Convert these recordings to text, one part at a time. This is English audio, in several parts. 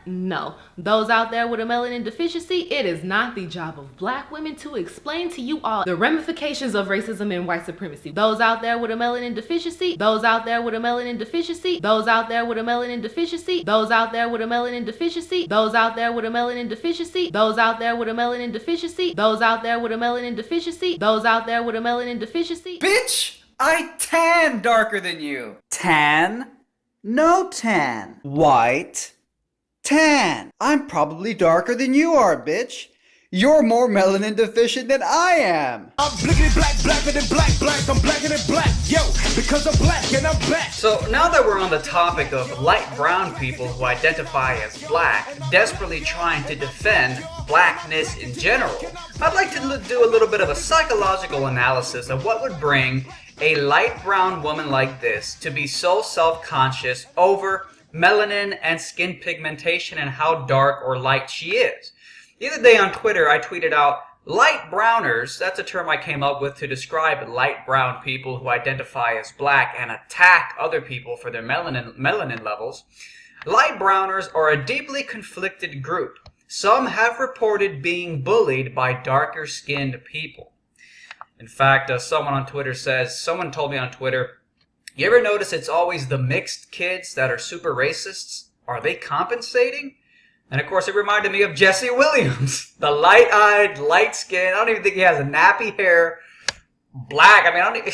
No. Those out there with a melanin deficiency, it is not the job of black women to explain to you all the ramifications of racism and white supremacy. Those out there with a melanin deficiency, those out there with a melanin deficiency, those out there with a melanin deficiency, those out there with a melanin deficiency, those out there with a melanin deficiency, those out there with a melanin deficiency, those out there with a melanin deficiency, those out there with a melanin deficiency. Bitch, I tan darker than you. Tan? No tan. White? Tan. I'm probably darker than you are, bitch. You're more melanin deficient than I am. I'm blickety black, blacker than black, black. I'm blacker than black, yo, because I'm black and I'm back. So now that we're on the topic of light brown people who identify as black, desperately trying to defend blackness in general, I'd like to do a little bit of a psychological analysis of what would bring a light brown woman like this to be so self-conscious over melanin and skin pigmentation and how dark or light she is. The other day on Twitter, I tweeted out, light browners, that's a term I came up with to describe light brown people who identify as black and attack other people for their melanin levels. Light browners are a deeply conflicted group. Some have reported being bullied by darker skinned people. In fact, someone told me on Twitter, you ever notice it's always the mixed kids that are super racists? Are they compensating? And of course, it reminded me of Jesse Williams, the light-eyed, light-skinned. I don't even think he has a nappy hair, black. I mean,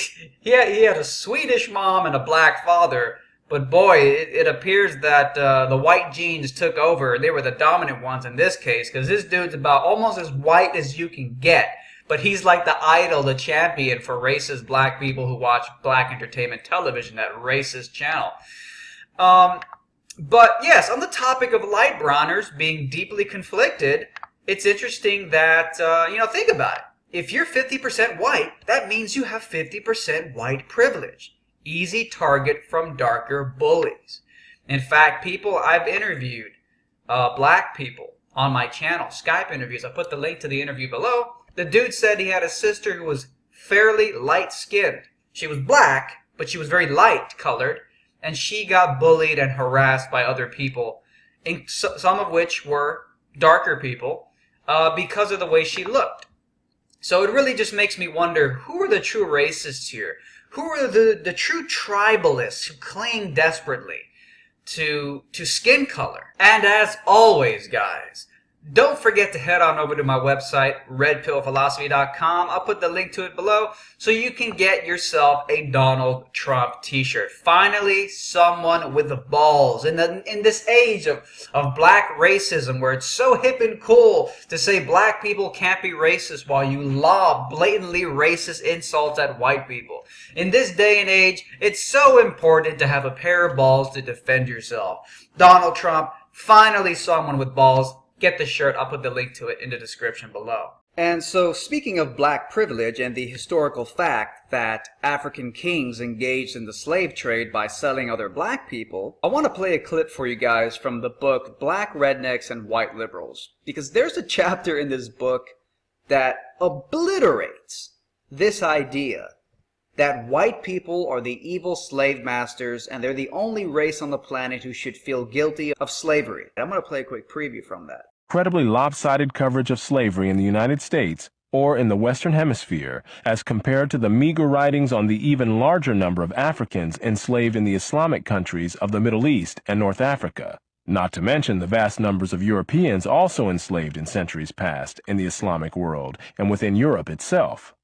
he had a Swedish mom and a black father. But boy, it appears that the white genes took over. They were the dominant ones in this case, because this dude's about almost as white as you can get. But he's like the idol, the champion for racist black people who watch black entertainment television, that racist channel. But yes, on the topic of light browners being deeply conflicted, it's interesting that, think about it. If you're 50% white, that means you have 50% white privilege. Easy target from darker bullies. In fact, people I've interviewed, black people on my channel, Skype interviews, I put the link to the interview below. The dude said he had a sister who was fairly light-skinned. She was black, but she was very light-colored. And she got bullied and harassed by other people, some of which were darker people, because of the way she looked. So it really just makes me wonder, who are the true racists here? Who are the true tribalists who cling desperately to skin color? And as always, guys, don't forget to head on over to my website, redpillphilosophy.com. I'll put the link to it below so you can get yourself a Donald Trump t-shirt. Finally, someone with the balls. In this age of black racism, where it's so hip and cool to say black people can't be racist while you lob blatantly racist insults at white people. In this day and age, it's so important to have a pair of balls to defend yourself. Donald Trump, finally someone with balls. Get the shirt. I'll put the link to it in the description below. And so, speaking of black privilege and the historical fact that African kings engaged in the slave trade by selling other black people, I want to play a clip for you guys from the book Black Rednecks and White Liberals, because there's a chapter in this book that obliterates this idea that white people are the evil slave masters and they're the only race on the planet who should feel guilty of slavery. I'm going to play a quick preview from that. Incredibly lopsided coverage of slavery in the United States or in the Western Hemisphere as compared to the meager writings on the even larger number of Africans enslaved in the Islamic countries of the Middle East and North Africa, not to mention the vast numbers of Europeans also enslaved in centuries past in the Islamic world and within Europe itself.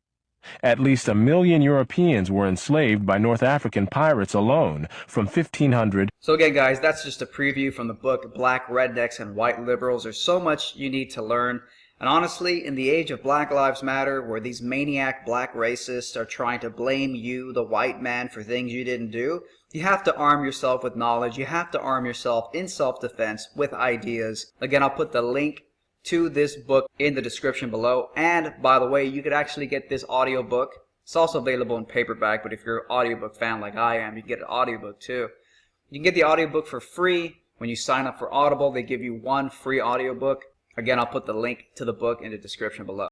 At least 1 million Europeans were enslaved by North African pirates alone from 1500. So again, guys, that's just a preview from the book Black Rednecks and White Liberals. There's so much you need to learn. And honestly, in the age of Black Lives Matter, where these maniac black racists are trying to blame you, the white man, for things you didn't do, you have to arm yourself with knowledge. You have to arm yourself in self-defense with ideas. Again, I'll put the link to this book in the description below. And by the way, you could actually get this audiobook. It's also available in paperback, but if you're an audiobook fan like I am, you can get an audiobook too. You can get the audiobook for free when you sign up for Audible. They give you 1 free audiobook. Again, I'll put the link to the book in the description below.